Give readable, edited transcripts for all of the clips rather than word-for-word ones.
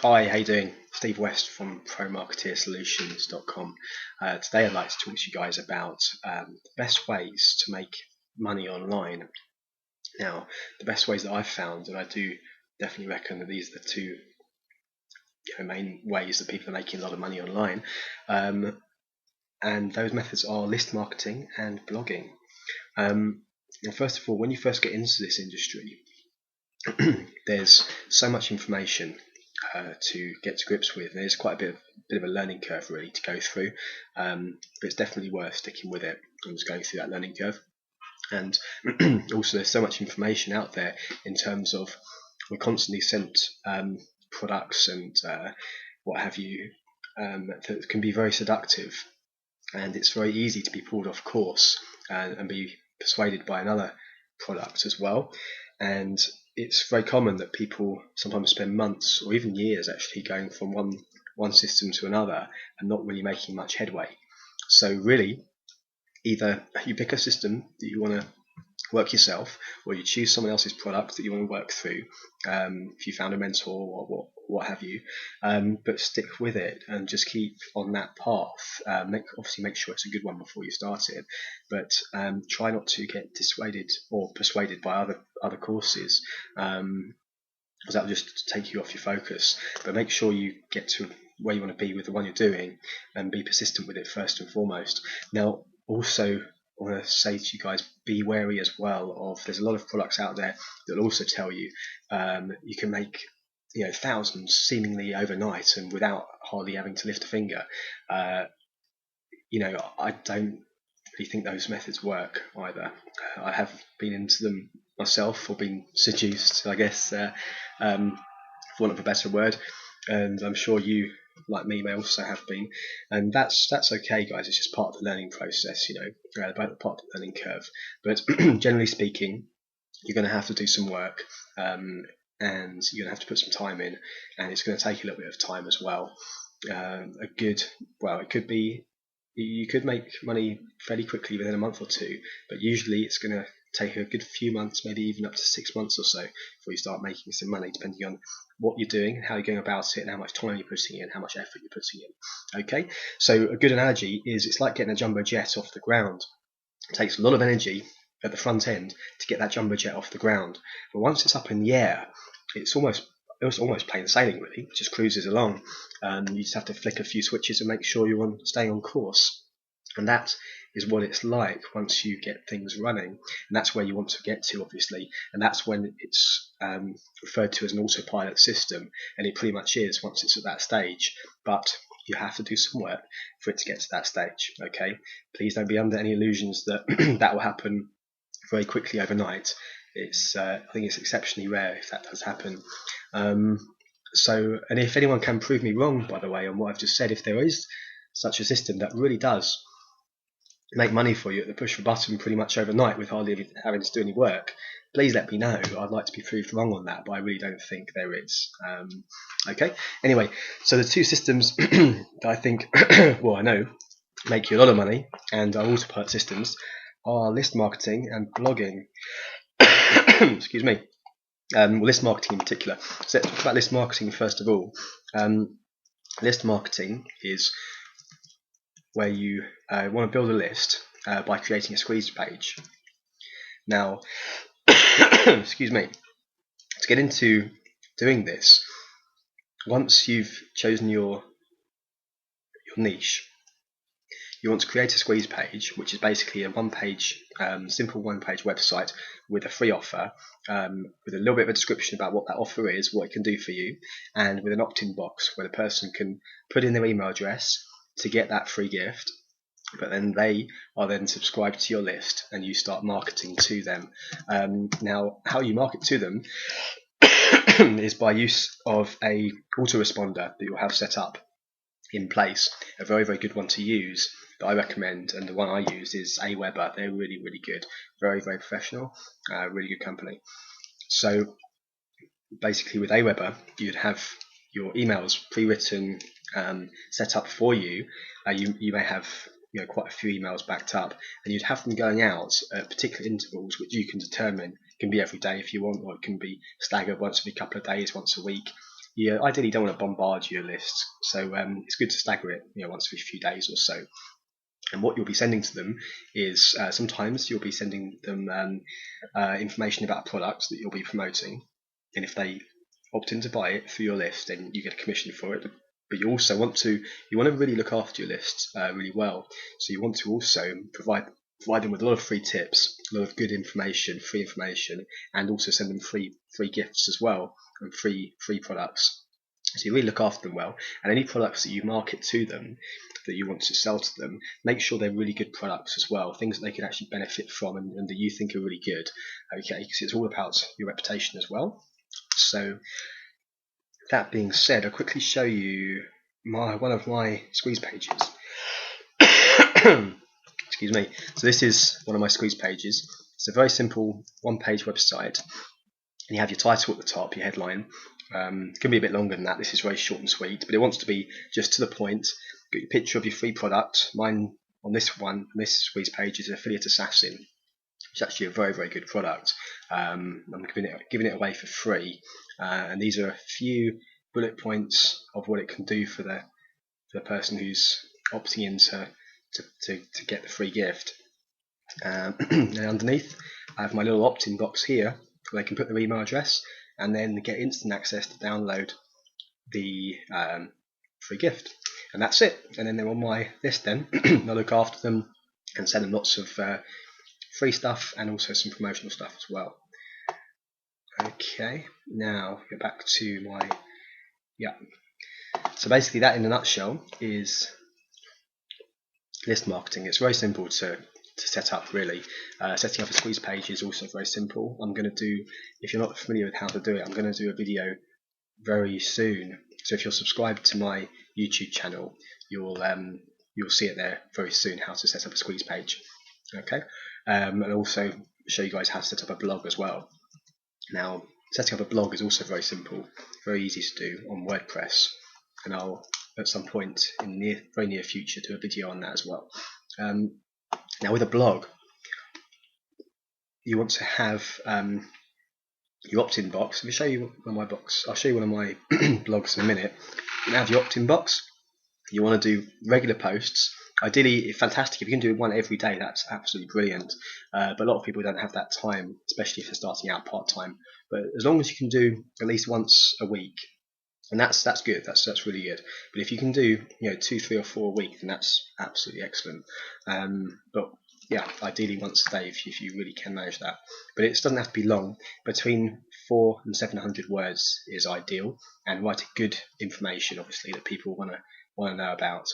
Hi, how you doing? Steve West from ProMarketeerSolutions.com. Today I'd like to talk to you guys about the best ways to make money online. Now, the best ways that I've found, and I do definitely reckon that these are the two main ways that people are making a lot of money online, and those methods are list marketing and blogging. Now, first of all, when you first get into this industry, there's so much information to get to grips with, and it's quite a bit of a learning curve really to go through, but it's definitely worth sticking with it and just going through that learning curve. And also there's so much information out there in terms of we're constantly sent products and what have you that can be very seductive, and it's very easy to be pulled off course and be persuaded by another product as well. And it's very common that people sometimes spend months or even years actually going from one system to another and not really making much headway. So really, either you pick a system that you want to work yourself, or you choose someone else's product that you want to work through, if you found a mentor or what have you, but stick with it and just keep on that path. Obviously make sure it's a good one before you start it, but try not to get dissuaded or persuaded by other courses, because that will just take you off your focus. But make sure you get to where you want to be with the one you're doing and be persistent with it first and foremost. Now, also, I want to say to you guys, be wary as well of, there's a lot of products out there that will also tell you you can make thousands seemingly overnight and without hardly having to lift a finger. I don't really think those methods work either. I have been into them myself, or been seduced, I guess, for want of a better word, and I'm sure you, like me, may also have been, and that's okay, guys. It's just part of the learning process, part of the learning curve. But generally speaking, you're going to have to do some work, and you're going to have to put some time in, and it's going to take a little bit of time as well. It could be, you could make money fairly quickly within a month or two, but usually it's going to take a good few months, maybe even up to 6 months or so, before you start making some money, depending on what you're doing, how you're going about it, and how much time you're putting in, how much effort you're putting in. Okay, so a good analogy is it's like getting a jumbo jet off the ground. It takes a lot of energy at the front end to get that jumbo jet off the ground, but once it's up in the air, it's almost plain sailing really. It just cruises along. You just have to flick a few switches and make sure you're staying on course. And that is what it's like once you get things running, and that's where you want to get to, obviously, and that's when it's referred to as an autopilot system, and it pretty much is once it's at that stage. But you have to do some work for it to get to that stage. Okay, please don't be under any illusions that that will happen very quickly overnight. I think it's exceptionally rare if that does happen. And if anyone can prove me wrong, by the way, on what I've just said, if there is such a system that really does make money for you at the push of a button pretty much overnight with hardly having to do any work, please let me know. I'd like to be proved wrong on that, but I really don't think there is. Okay, anyway, so the two systems that I think, well, I know make you a lot of money and are autopilot systems are list marketing and blogging. Excuse me. List marketing in particular. So let's talk about list marketing first of all. List marketing is where you want to build a list by creating a squeeze page. Now, excuse me, to get into doing this, once you've chosen your niche, you want to create a squeeze page, which is basically a simple one-page website with a free offer, with a little bit of a description about what that offer is, what it can do for you, and with an opt-in box where the person can put in their email address to get that free gift, but then they are then subscribed to your list and you start marketing to them. Now, how you market to them is by use of a autoresponder that you'll have set up in place. A very, very good one to use that I recommend, and the one I use, is Aweber. They're really, really good, very, very professional, really good company. So basically with Aweber, you'd have your emails pre-written, set up for you. You may have quite a few emails backed up, and you'd have them going out at particular intervals, which you can determine. It can be every day if you want, or it can be staggered once every couple of days, once a week. you ideally don't want to bombard your lists, so it's good to stagger it, once every few days or so. And what you'll be sending to them is sometimes you'll be sending them information about a product that you'll be promoting, and if they opt in to buy it through your list, then you get a commission for it. But you also want to really look after your lists really well. So you want to also provide them with a lot of free tips, a lot of good information, free information, and also send them free gifts as well, and free products. So you really look after them well, and any products that you market to them, that you want to sell to them, make sure they're really good products as well, things that they can actually benefit from and that you think are really good, okay, because it's all about your reputation as well. So that being said, I'll quickly show you one of my squeeze pages. Excuse me. So this is one of my squeeze pages. It's a very simple one-page website, and you have your title at the top, your headline. It can be a bit longer than that. This is very short and sweet, but it wants to be just to the point. Got your picture of your free product. Mine on this squeeze page is Affiliate Assassin. It's actually a very, very good product. I'm giving it away for free, and these are a few bullet points of what it can do for the person who's opting in to get the free gift. And underneath, I have my little opt-in box here where they can put their email address and then get instant access to download the free gift, and that's it. And then they're on my list. Then I look after them and send them lots of free stuff and also some promotional stuff as well. Okay, now get back to my so basically that in a nutshell is list marketing. It's very simple to set up, really. Setting up a squeeze page is also very simple. I'm going to do, if you're not familiar with how to do it, I'm going to do a video very soon. So if you're subscribed to my YouTube channel, you'll see it there very soon, how to set up a squeeze page. Okay, and also show you guys how to set up a blog as well. Now, setting up a blog is also very simple, very easy to do on WordPress, and I'll at some point in the very near future do a video on that as well. Now with a blog, you want to have your opt-in box. Let me show you one of my box. I'll show you one of my blogs in a minute. You have your opt-in box. You want to do regular posts. Ideally, fantastic if you can do one every day. That's absolutely brilliant. But a lot of people don't have that time, especially if they're starting out part-time. But as long as you can do at least once a week, and that's good. That's really good. But if you can do 2, 3, or 4 a week, then that's absolutely excellent. But yeah, ideally once a day if you really can manage that. But it doesn't have to be long. Between 400 and 700 words is ideal, and writing good information, obviously, that people want to know about.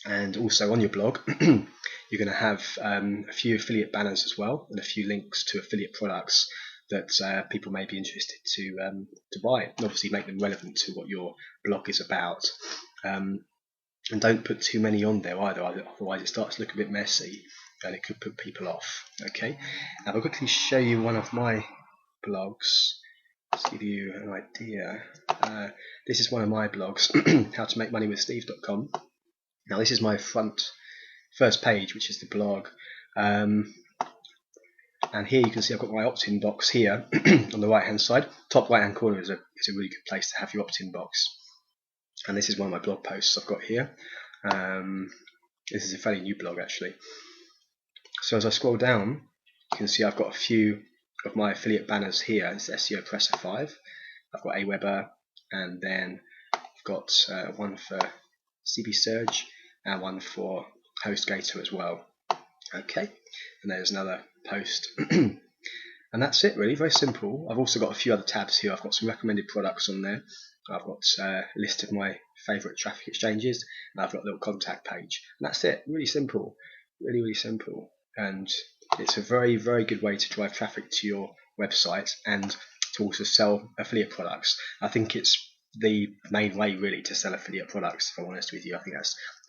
And also on your blog, you're going to have a few affiliate banners as well, and a few links to affiliate products that people may be interested to buy, and obviously make them relevant to what your blog is about. And don't put too many on there either, otherwise it starts to look a bit messy and it could put people off. Okay, now I'll quickly show you one of my blogs to give you an idea. This is one of my blogs, howtomakemoneywithsteve.com. Now this is my first page, which is the blog. And here you can see I've got my opt-in box here on the right hand side. Top right hand corner is a really good place to have your opt-in box. And this is one of my blog posts I've got here. This is a fairly new blog actually. So as I scroll down, you can see I've got a few of my affiliate banners here. It's SEO Presser 5. I've got Aweber, and then I've got one for CB Surge and one for HostGator as well. Okay, and there's another post. And that's it, really, very simple. I've also got a few other tabs here. I've got some recommended products on there. I've got a list of my favourite traffic exchanges, and I've got a little contact page. And that's it, really simple, really, really simple. And it's a very, very good way to drive traffic to your website and to also sell affiliate products. I think it's the main way really to sell affiliate products, if I'm honest with you. I think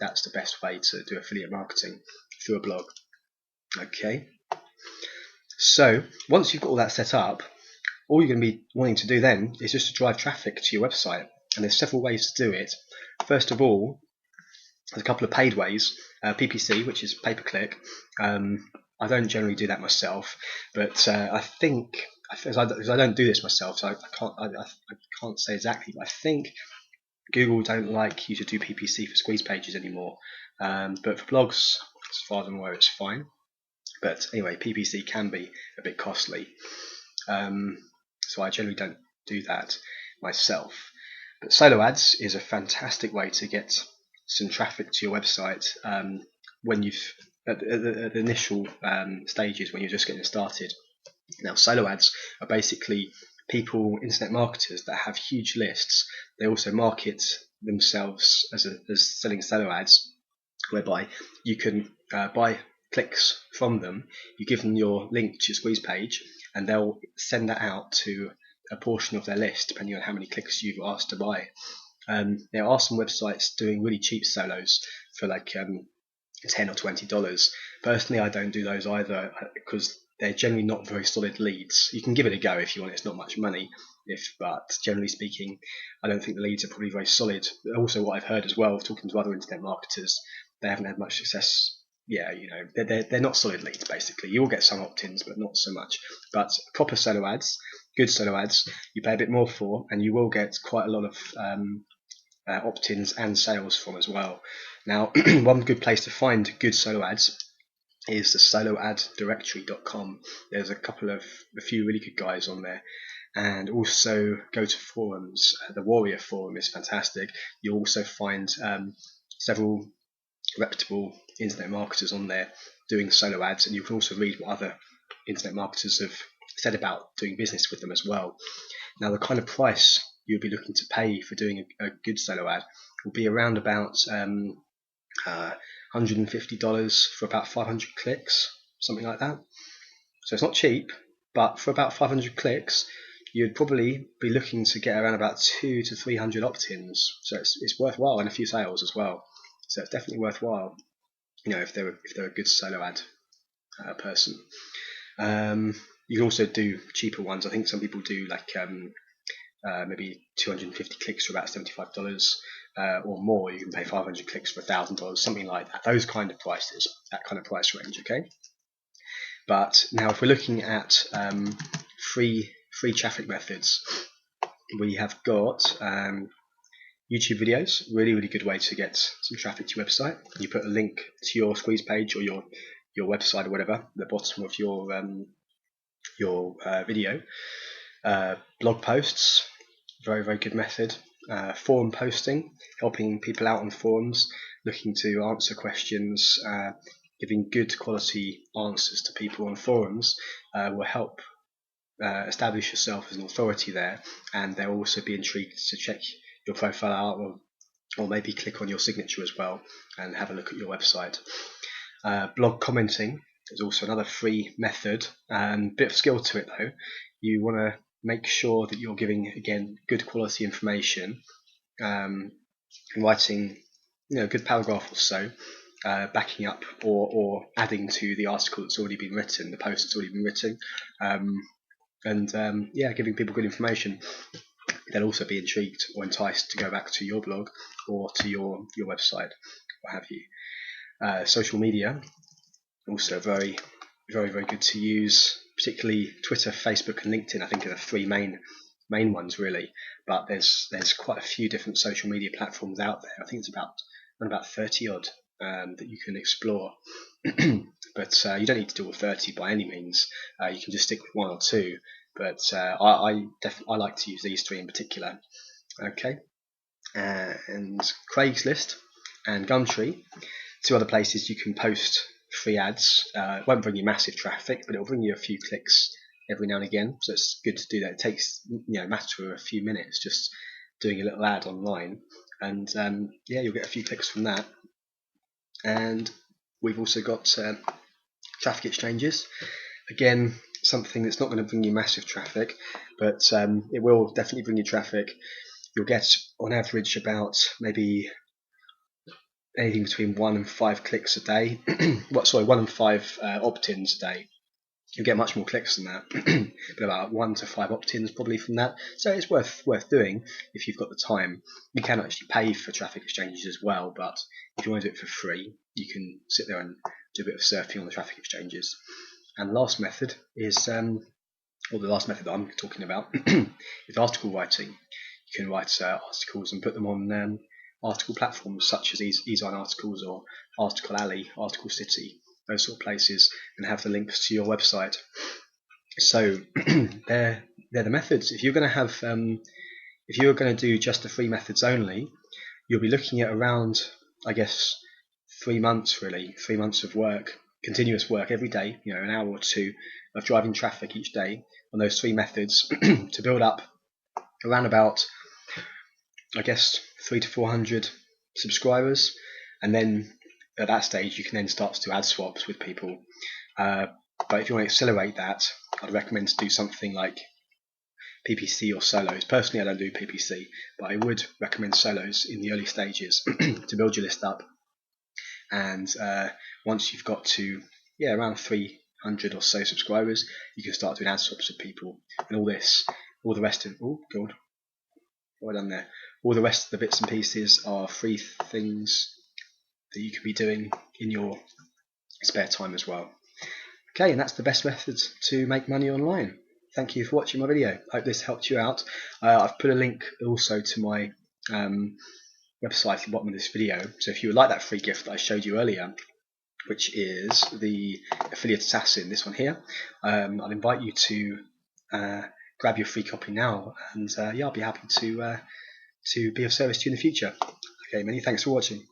that's the best way to do affiliate marketing, through a blog. Okay, so once you've got all that set up, all you're going to be wanting to do then is just to drive traffic to your website, and there's several ways to do it. First of all, there's a couple of paid ways. PPC, which is pay-per-click. I don't generally do that myself, but I think because I don't do this myself, so I can't say exactly, but I think Google don't like you to do PPC for squeeze pages anymore. But for blogs, as far as I'm aware, it's fine. But anyway, PPC can be a bit costly. So I generally don't do that myself. But solo ads is a fantastic way to get some traffic to your website when you've at the initial stages when you're just getting started. Now, solo ads are basically people, internet marketers that have huge lists. They also market themselves as selling solo ads, whereby you can buy clicks from them. You give them your link to your squeeze page, and they'll send that out to a portion of their list, depending on how many clicks you've asked to buy. There are some websites doing really cheap solos for like $10 or $20. Personally, I don't do those either because they're generally not very solid leads. You can give it a go if you want. It's not much money, but generally speaking, I don't think the leads are probably very solid. Also, what I've heard as well, talking to other internet marketers, they haven't had much success. Yeah, they're not solid leads. Basically, you will get some opt-ins, but not so much. But proper solo ads, good solo ads, you pay a bit more for, and you will get quite a lot of opt-ins and sales from as well. Now, one good place to find good solo ads is the soloaddirectory.com. There's a few really good guys on there, and also go to forums. The Warrior forum is fantastic. You'll also find several reputable internet marketers on there doing solo ads, and you can also read what other internet marketers have said about doing business with them as well. Now, the kind of price you'll be looking to pay for doing a good solo ad will be around about $150 for about 500 clicks, something like that. So it's not cheap, but for about 500 clicks, you'd probably be looking to get around about 200 to 300 opt-ins. So it's worthwhile, and a few sales as well. So it's definitely worthwhile, if they're a good solo ad person. You can also do cheaper ones. I think some people do like maybe 250 clicks for about $75 or more. You can pay 500 clicks for $1,000, something like that. Those kind of prices, that kind of price range. Okay. But now, if we're looking at free traffic methods, we have got YouTube videos. Really good way to get some traffic to your website. You put a link to your squeeze page or your website or whatever at the bottom of your video. Blog posts, very good method. Forum posting, helping people out on forums, looking to answer questions, giving good quality answers to people on forums will help establish yourself as an authority there, and they'll also be intrigued to check your profile out, or maybe click on your signature as well and have a look at your website. Blog commenting is also another free method. Bit of skill to it though. You want to make sure that you're giving, again, good quality information, writing a good paragraph or so, backing up or adding to the article that's already been written, the post that's already been written, and giving people good information. They'll also be intrigued or enticed to go back to your blog or to your website, what have you. Social media, also very good to use, particularly Twitter, Facebook, and LinkedIn. I think are the three main ones really, but there's quite a few different social media platforms out there. I think it's about 30 odd that you can explore. But you don't need to do all 30 by any means. You can just stick with one or two. But I like to use these three in particular. Okay, and Craigslist and Gumtree, two other places you can post free ads. It won't bring you massive traffic, but it'll bring you a few clicks every now and again. So it's good to do that. It takes a matter of a few minutes just doing a little ad online, and you'll get a few clicks from that. And we've also got traffic exchanges. Again, something that's not going to bring you massive traffic, but it will definitely bring you traffic. You'll get on average about maybe anything between 1 and 5 clicks a day. 1 and 5 opt-ins a day. You'll get much more clicks than that, but about 1 to 5 opt-ins probably from that. So it's worth doing if you've got the time. You can actually pay for traffic exchanges as well, but if you want to do it for free, you can sit there and do a bit of surfing on the traffic exchanges. And the last method is or the last method that I'm talking about, is article writing. You can write articles and put them on article platforms such as Ezine Articles or Article Alley, Article City, those sort of places, and have the links to your website. So they're the methods. If you're going to do just the free methods only, you'll be looking at around, I guess, 3 months really, 3 months of work, continuous work every day, an hour or two of driving traffic each day on those 3 methods to build up around about, I guess, 300 to 400 subscribers, and then at that stage you can then start to do ad swaps with people. But if you want to accelerate that, I'd recommend to do something like PPC or solos. Personally, I don't do PPC, but I would recommend solos in the early stages to build your list up. And once you've got to around 300 or so subscribers, you can start doing ad swaps with people, and all the rest of what have I done there? All the rest of the bits and pieces are free things that you could be doing in your spare time as well. Okay, and that's the best method to make money online. Thank you for watching my video. I hope this helped you out. I've put a link also to my website at the bottom of this video, so if you would like that free gift that I showed you earlier, which is the Affiliate Assassin, this one here, I'll invite you to grab your free copy now, and I'll be happy to be of service to you in the future. Okay, many thanks for watching.